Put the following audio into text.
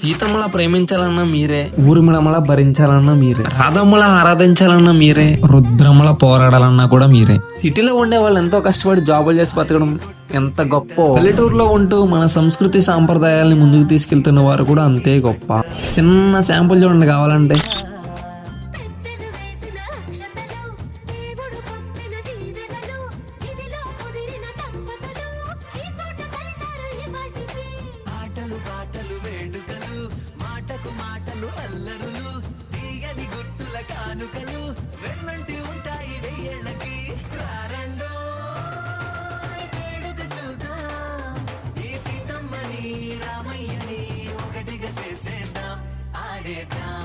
సీతమ్మలా ప్రేమించాలన్నా మీరే, ఊర్మిళమ్మలా భరించాలన్నా మీరే, రాధమ్మలా ఆరాధించాలన్నా మీరే, రుద్రమ్మలా పోరాడాలన్నా కూడా మీరే. సిటీలో ఉండే వాళ్ళు ఎంతో కష్టపడి జాబులు చేసి బతకడం ఎంత గొప్ప, పల్లెటూరులో ఉంటూ మన సంస్కృతి సాంప్రదాయాల్ని ముందుకు తీసుకెళ్తున్న వారు కూడా అంతే గొప్ప. చిన్న శాంపుల్ చూడండి కావాలంటే. పాటలు వేడుకలు, మాటకు మాటలు అల్లరులు, తీయని గుర్తుల కానుకలు వెన్నంటి ఉంటాయి వెయ్యేళ్ళకి. రారండో వేడుక చూద్దాం, ఈ సీతమ్మని రామయ్యని ఒకటిగా చేసేద్దాం, ఆడేద్దాం.